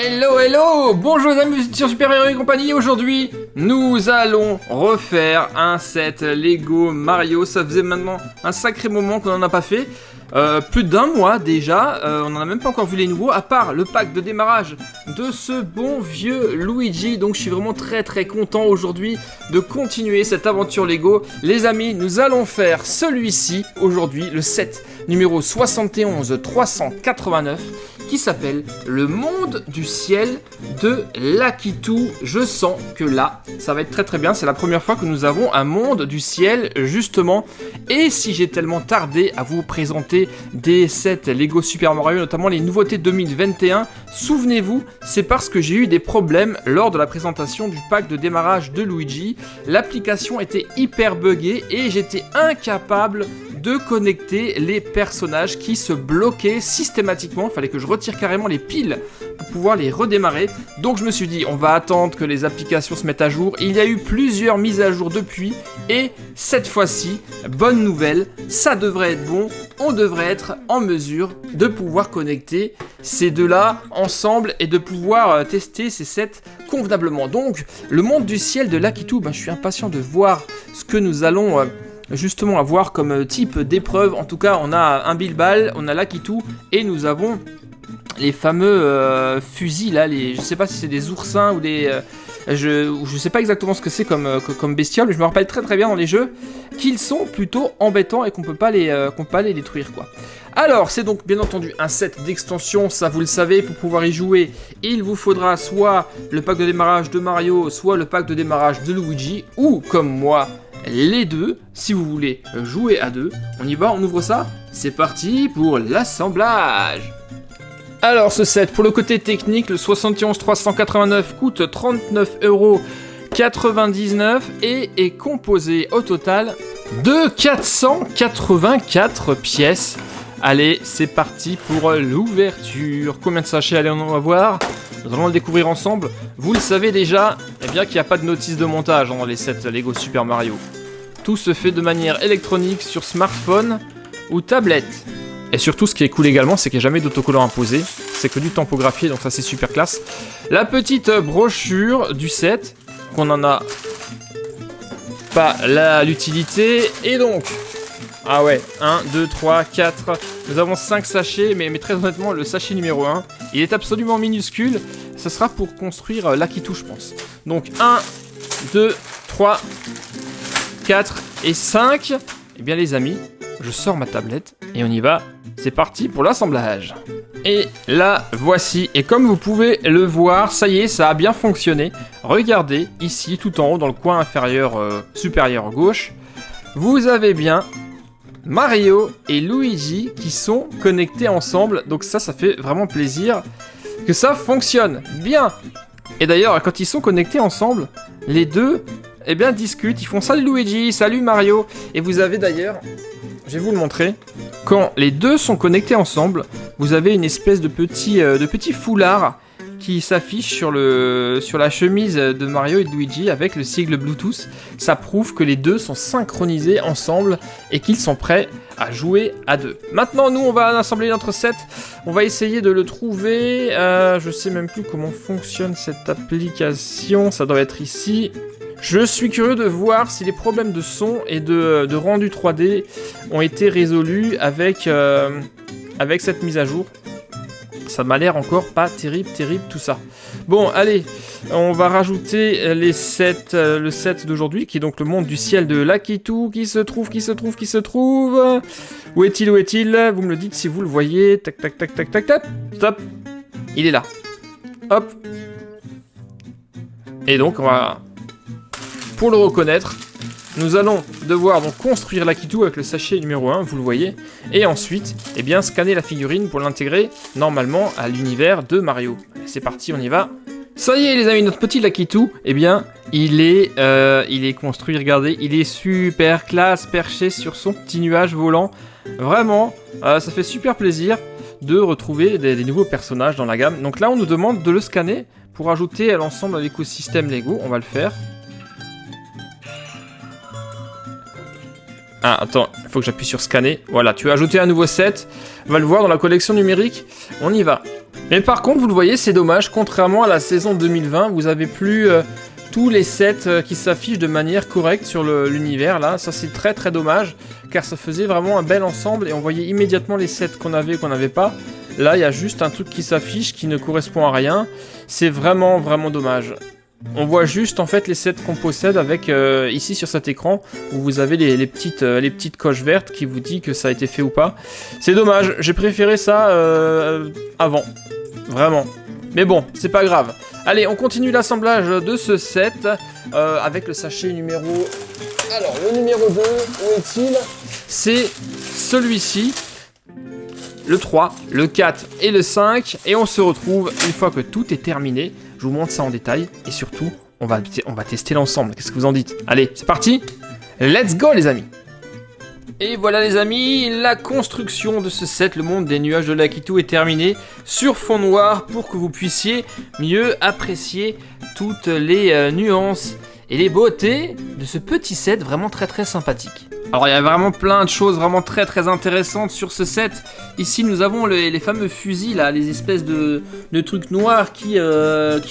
Hello, hello! Bonjour les amis sur Super Hero et compagnie. Aujourd'hui, nous allons refaire un set Lego Mario. Ça faisait maintenant un sacré moment qu'on n'en a pas fait. Plus d'un mois déjà, on n'en a même pas encore vu les nouveaux, à part le pack de démarrage de ce bon vieux Luigi. Donc je suis vraiment très content aujourd'hui de continuer cette aventure Lego. Les amis, nous allons faire celui-ci aujourd'hui, le set numéro 71 389, qui s'appelle le monde du ciel de Lakitu. Je sens que là, ça va être très bien. C'est la première fois que nous avons un monde du ciel, justement. Et si j'ai tellement tardé à vous présenter des sets Lego Super Mario, notamment les nouveautés 2021, souvenez-vous, c'est parce que j'ai eu des problèmes lors de la présentation du pack de démarrage de Luigi. L'application était hyper buggée et j'étais incapable de connecter les personnages qui se bloquaient systématiquement. Il fallait que je retire carrément les piles pour pouvoir les redémarrer. Donc je me suis dit, on va attendre que les applications se mettent à jour. Il y a eu plusieurs mises à jour depuis. Et cette fois-ci, bonne nouvelle, ça devrait être bon. On devrait être en mesure de pouvoir connecter ces deux-là ensemble et de pouvoir tester ces sets convenablement. Donc, le monde du ciel de Lakitu, je suis impatient de voir ce que nous allons justement avoir comme type d'épreuve. En tout cas, on a un Bilbal, on a Lakitu et nous avons les fameux fusils là, je sais pas si c'est des oursins ou des je sais pas exactement ce que c'est comme bestiole, mais je me rappelle très bien dans les jeux qu'ils sont plutôt embêtants et qu'on peut pas les détruire quoi. Alors, c'est donc bien entendu un set d'extension, ça vous le savez, pour pouvoir y jouer, il vous faudra soit le pack de démarrage de Mario, soit le pack de démarrage de Luigi, ou comme moi, les deux, si vous voulez jouer à deux. On y va, on ouvre ça. C'est parti pour l'assemblage. Alors ce set, pour le côté technique, le 71 389 coûte 39,99€ et est composé au total de 484 pièces. Allez, c'est parti pour l'ouverture. Combien de sachets allez on va voir? Nous allons le découvrir ensemble. Vous le savez déjà, qu'il n'y a pas de notice de montage dans les sets Lego Super Mario. Tout se fait de manière électronique sur smartphone ou tablette. Et surtout, ce qui est cool également, c'est qu'il n'y a jamais d'autocollant imposé. C'est que du tampographié, donc ça c'est super classe. La petite brochure du set, qu'on n'en a pas l'utilité. Et donc, ah ouais, 1, 2, 3, 4. Nous avons 5 sachets, mais très honnêtement, le sachet numéro 1, il est absolument minuscule. Ça sera pour construire Lakitu, je pense. Donc 1, 2, 3, 4 et 5. Eh bien les amis, je sors ma tablette et on y va. C'est parti pour l'assemblage. Et là, voici. Et comme vous pouvez le voir, ça y est, ça a bien fonctionné. Regardez, ici, tout en haut, dans le coin inférieur supérieur gauche, vous avez bien Mario et Luigi qui sont connectés ensemble. Donc ça fait vraiment plaisir que ça fonctionne bien. Et d'ailleurs, quand ils sont connectés ensemble, les deux, discutent. Ils font salut Luigi, salut Mario. Et vous avez d'ailleurs, je vais vous le montrer, quand les deux sont connectés ensemble, vous avez une espèce de petit foulard qui s'affiche sur la chemise de Mario et de Luigi avec le sigle Bluetooth. Ça prouve que les deux sont synchronisés ensemble et qu'ils sont prêts à jouer à deux. Maintenant, nous, on va assembler notre set. On va essayer de le trouver. Je sais même plus comment fonctionne cette application. Ça doit être ici. Je suis curieux de voir si les problèmes de son et de rendu 3D ont été résolus avec cette mise à jour. Ça m'a l'air encore pas terrible tout ça. Bon, allez, on va rajouter le set d'aujourd'hui, qui est donc le monde du ciel de Lakitu, qui se trouve. Où est-il? Vous me le dites si vous le voyez. Tac, stop. Il est là. Hop. Et donc, pour le reconnaître, nous allons devoir donc construire Lakitu avec le sachet numéro 1, vous le voyez, et ensuite, scanner la figurine pour l'intégrer normalement à l'univers de Mario. C'est parti, on y va. Ça y est les amis, notre petit Lakitu, il est construit, regardez, il est super classe, perché sur son petit nuage volant. Vraiment, ça fait super plaisir de retrouver des nouveaux personnages dans la gamme. Donc là, on nous demande de le scanner pour ajouter à l'ensemble de l'écosystème Lego, on va le faire. Ah, attends, il faut que j'appuie sur scanner. Voilà, tu as ajouté un nouveau set. On va le voir dans la collection numérique. On y va. Mais par contre, vous le voyez, c'est dommage, contrairement à la saison 2020, vous avez plus tous les sets qui s'affichent de manière correcte sur l'univers, là. Ça, c'est très très dommage, car ça faisait vraiment un bel ensemble, et on voyait immédiatement les sets qu'on avait et qu'on n'avait pas. Là, il y a juste un truc qui s'affiche, qui ne correspond à rien. C'est vraiment vraiment dommage. On voit juste en fait les sets qu'on possède avec ici sur cet écran où vous avez les petites coches vertes qui vous dit que ça a été fait ou pas. C'est dommage, j'ai préféré ça avant, vraiment. Mais bon, c'est pas grave. Allez, on continue l'assemblage de ce set avec le sachet numéro... Alors, le numéro 2, où est-il? C'est celui-ci. Le 3, le 4 et le 5. Et on se retrouve une fois que tout est terminé. Je vous montre ça en détail. Et surtout, on va tester l'ensemble. Qu'est-ce que vous en dites? Allez, c'est parti. Let's go les amis. Et voilà les amis, la construction de ce set, le monde des nuages de Lakitu est terminée sur fond noir pour que vous puissiez mieux apprécier toutes les nuances et les beautés de ce petit set vraiment très très sympathique. Alors il y a vraiment plein de choses vraiment très très intéressantes sur ce set. Ici nous avons les fameux fusils là, les espèces de trucs noirs qui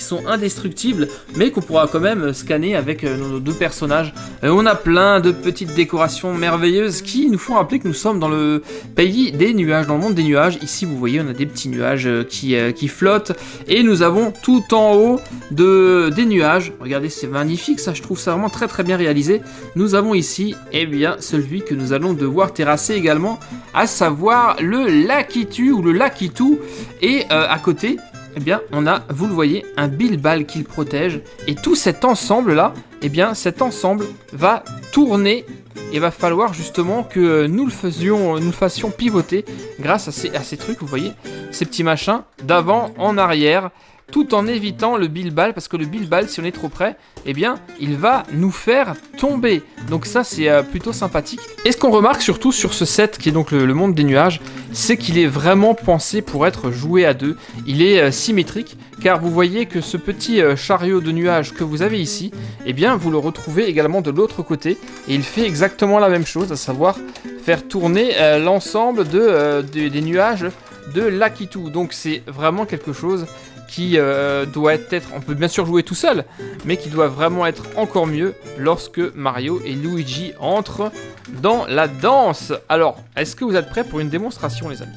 sont indestructibles, mais qu'on pourra quand même scanner avec nos deux personnages. On a plein de petites décorations merveilleuses qui nous font rappeler que nous sommes dans le pays des nuages, dans le monde des nuages. Ici vous voyez on a des petits nuages qui flottent, et nous avons tout en haut des nuages. Regardez, c'est magnifique ça, je trouve ça vraiment très très bien réalisé. Nous avons ici, eh bien, celui que nous allons devoir terrasser également, à savoir le Lakitu ou le Lakitu. Et à côté, eh bien, on a, vous le voyez, un Bilbal qui le protège. Et tout cet ensemble là, eh bien, cet ensemble va tourner. Et va falloir justement que nous le fassions pivoter grâce à ces trucs, vous voyez, ces petits machins d'avant en arrière, tout en évitant le Bilbal, parce que le Bilbal, si on est trop près, eh bien, il va nous faire tomber. Donc ça, c'est plutôt sympathique. Et ce qu'on remarque surtout sur ce set, qui est donc le monde des nuages, c'est qu'il est vraiment pensé pour être joué à deux. Il est symétrique, car vous voyez que ce petit chariot de nuages que vous avez ici, eh bien, vous le retrouvez également de l'autre côté, et il fait exactement la même chose, à savoir faire tourner l'ensemble des nuages de Lakitu. Donc c'est vraiment quelque chose qui doit être, on peut bien sûr jouer tout seul, mais qui doit vraiment être encore mieux lorsque Mario et Luigi entrent dans la danse. Alors, est-ce que vous êtes prêts pour une démonstration les amis?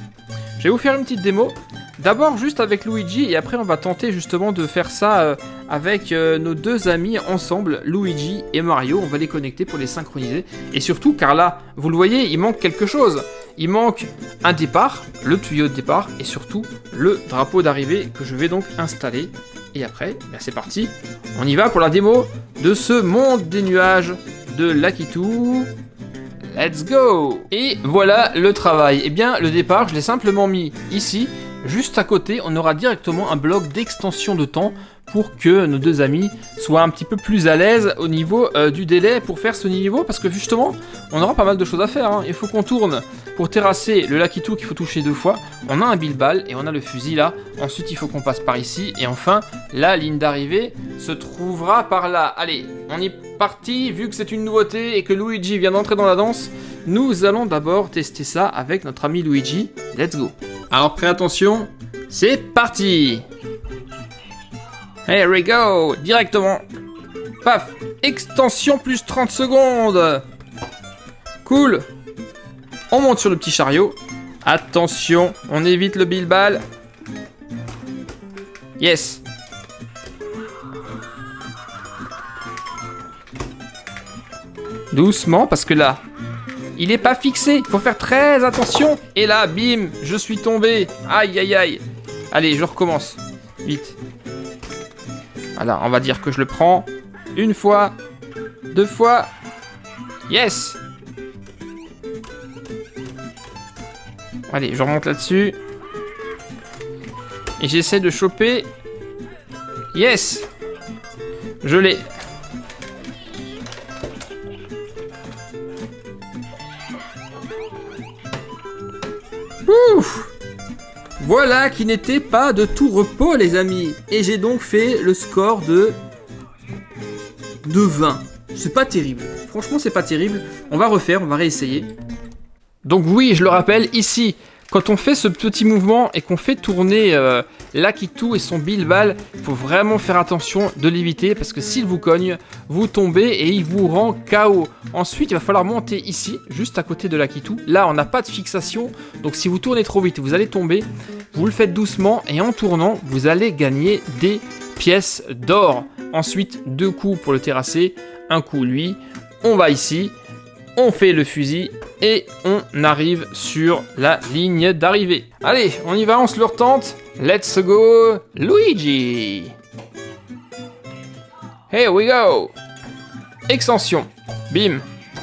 Je vais vous faire une petite démo, d'abord juste avec Luigi, et après on va tenter justement de faire ça avec nos deux amis ensemble, Luigi et Mario. On va les connecter pour les synchroniser, et surtout, car là, vous le voyez, il manque quelque chose. Il manque un départ, le tuyau de départ, et surtout le drapeau d'arrivée que je vais donc installer. Et après, ben c'est parti, on y va pour la démo de ce monde des nuages de Lakitu. Let's go! Et voilà le travail. Eh bien, le départ, je l'ai simplement mis ici. Juste à côté, on aura directement un bloc d'extension de temps pour que nos deux amis soient un petit peu plus à l'aise au niveau du délai pour faire ce niveau, parce que justement, on aura pas mal de choses à faire, hein. Il faut qu'on tourne pour terrasser le Lakitu qu'il faut toucher 2 fois. On a un Bilbal et on a le fusil là. Ensuite, il faut qu'on passe par ici. Et enfin, la ligne d'arrivée se trouvera par là. Allez, on est parti. Vu que c'est une nouveauté et que Luigi vient d'entrer dans la danse, nous allons d'abord tester ça avec notre ami Luigi. Let's go! Alors, prêt, attention, c'est parti! Here we go! Directement! Paf! Extension plus 30 secondes! Cool! On monte sur le petit chariot. Attention, on évite le Bilbal. Yes! Doucement, parce que là, il est pas fixé, il faut faire très attention. Et là, bim, je suis tombé. Aïe, aïe, aïe. Allez, je recommence. Vite. Voilà, on va dire que je le prends. 1 fois, 2 fois. Yes. Allez, je remonte là-dessus. Et j'essaie de choper. Yes. Je l'ai. Ouf! Voilà qui n'était pas de tout repos les amis. Et j'ai donc fait le score de 20. C'est pas terrible. Franchement c'est pas terrible. On va refaire, on va réessayer. Donc oui, je le rappelle, ici, Quand on fait ce petit mouvement et qu'on fait tourner Lakitu et son Bilbal, il faut vraiment faire attention de l'éviter parce que s'il vous cogne, vous tombez et il vous rend KO. Ensuite, il va falloir monter ici, juste à côté de Lakitu. Là, on n'a pas de fixation, donc si vous tournez trop vite, vous allez tomber. Vous le faites doucement et en tournant, vous allez gagner des pièces d'or. Ensuite, 2 coups pour le terrasser, un coup lui. On va ici, on fait le fusil et on arrive sur la ligne d'arrivée. Allez, on y va, on se le retente. Let's go, Luigi. Here we go. Extension. Bim,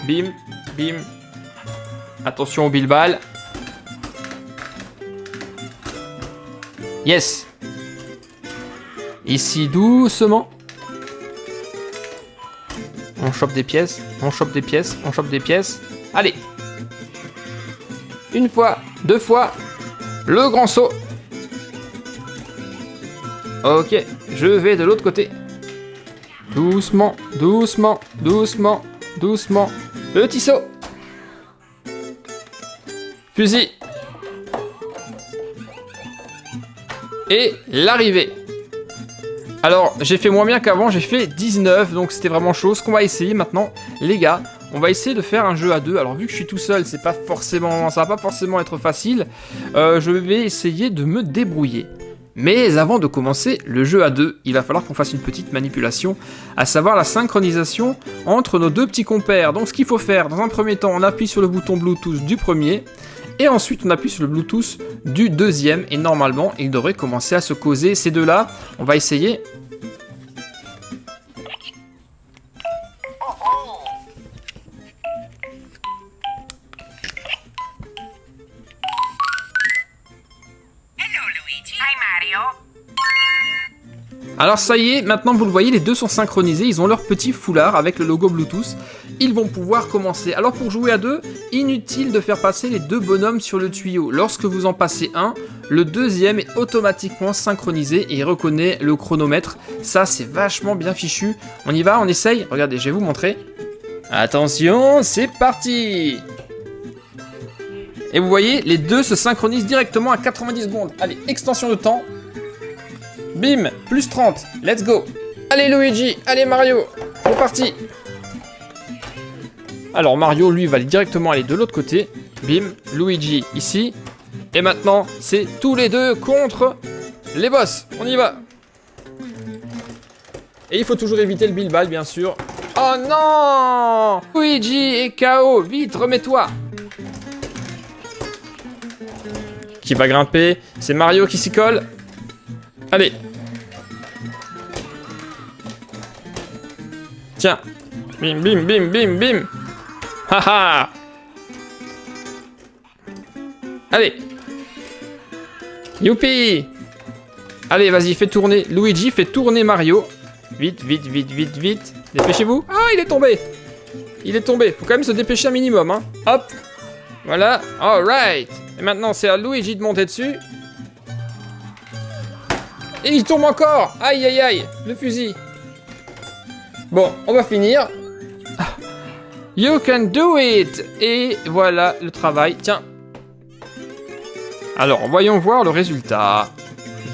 bim, bim. Attention au Bilbal. Yes. Ici, doucement. On chope des pièces, on chope des pièces, on chope des pièces. Allez. Une fois, 2 fois. Le grand saut. Ok, je vais de l'autre côté. Doucement, doucement, doucement, doucement. Petit saut. Fusil. Et l'arrivée. Alors, j'ai fait moins bien qu'avant, j'ai fait 19, donc c'était vraiment chaud. Ce qu'on va essayer maintenant, les gars, on va essayer de faire un jeu à 2. Alors, vu que je suis tout seul, ça va pas forcément être facile. Je vais essayer de me débrouiller. Mais avant de commencer le jeu à 2, il va falloir qu'on fasse une petite manipulation, à savoir la synchronisation entre nos 2 petits compères. Donc, ce qu'il faut faire, dans un premier temps, on appuie sur le bouton Bluetooth du premier. Et ensuite, on appuie sur le Bluetooth du deuxième. Et normalement, ils devraient commencer à se causer. Ces deux-là, on va essayer. Hello Luigi. Hi Mario. Alors ça y est, maintenant vous le voyez, les deux sont synchronisés, ils ont leur petit foulard avec le logo Bluetooth, ils vont pouvoir commencer. Alors pour jouer à 2, inutile de faire passer les 2 bonhommes sur le tuyau. Lorsque vous en passez un, le deuxième est automatiquement synchronisé et il reconnaît le chronomètre. Ça c'est vachement bien fichu. On y va, on essaye. Regardez, je vais vous montrer. Attention, c'est parti. Et vous voyez, les deux se synchronisent directement à 90 secondes. Allez, extension de temps. Bim, plus 30, let's go. Allez Luigi, allez Mario, c'est parti. Alors Mario, lui, va directement aller de l'autre côté. Bim, Luigi ici. Et maintenant, c'est tous les deux contre les boss. On y va. Et il faut toujours éviter le Bilbal, bien sûr. Oh non! Luigi est KO, vite, remets-toi. Qui va grimper? C'est Mario qui s'y colle. Allez. Tiens. Bim, bim, bim, bim, bim. Haha. Allez. Youpi. Allez, vas-y, fais tourner. Luigi, fais tourner Mario. Vite, vite, vite, vite, vite. Dépêchez-vous. Ah, il est tombé. Il est tombé. Faut quand même se dépêcher un minimum, hein. Hop. Voilà. Alright. Et maintenant, c'est à Luigi de monter dessus. Et il tombe encore. Aïe, aïe, aïe. Le fusil. Bon, on va finir. You can do it. Et voilà le travail. Tiens. Alors, voyons voir le résultat.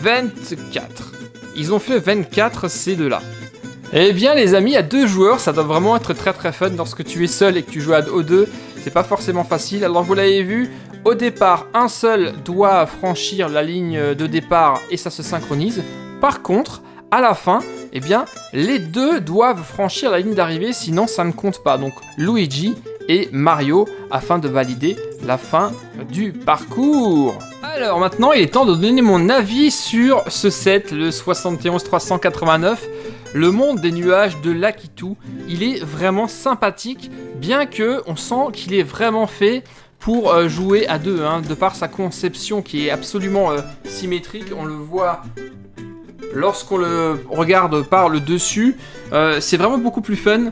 24. Ils ont fait 24, ces deux-là. Eh bien, les amis, à 2 joueurs, ça doit vraiment être très très fun. Lorsque tu es seul et que tu joues à 2, c'est pas forcément facile. Alors, vous l'avez vu, au départ, un seul doit franchir la ligne de départ et ça se synchronise. Par contre, à la fin, eh bien, les deux doivent franchir la ligne d'arrivée, sinon ça ne compte pas. Donc, Luigi et Mario, afin de valider la fin du parcours. Alors maintenant, il est temps de donner mon avis sur ce set, le 71389, le monde des nuages de Lakitu. Il est vraiment sympathique, bien que on sent qu'il est vraiment fait pour jouer à 2, hein, de par sa conception qui est absolument symétrique. On le voit lorsqu'on le regarde par le dessus, c'est vraiment beaucoup plus fun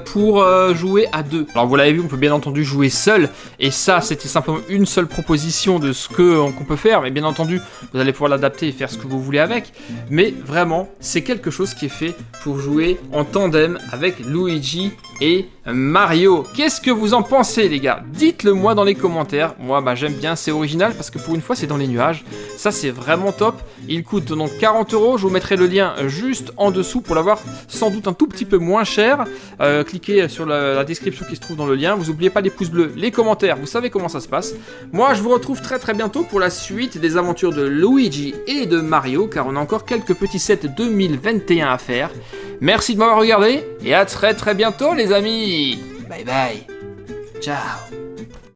pour jouer à 2. Alors vous l'avez vu, on peut bien entendu jouer seul, et ça c'était simplement une seule proposition de ce qu'on peut faire, mais bien entendu vous allez pouvoir l'adapter et faire ce que vous voulez avec, mais vraiment c'est quelque chose qui est fait pour jouer en tandem avec Luigi et Mario. Qu'est-ce que vous en pensez les gars? Dites-le moi dans les commentaires. Moi j'aime bien, c'est original parce que pour une fois c'est dans les nuages. Ça c'est vraiment top. Il coûte donc 40 €. Je vous mettrai le lien juste en dessous pour l'avoir sans doute un tout petit peu moins cher. Cliquez sur la description qui se trouve dans le lien. Vous n'oubliez pas les pouces bleus, les commentaires, vous savez comment ça se passe. Moi je vous retrouve très bientôt pour la suite des aventures de Luigi et de Mario, car on a encore quelques petits sets 2021 à faire. Merci de m'avoir regardé et à très bientôt les amis. Bye bye. Ciao.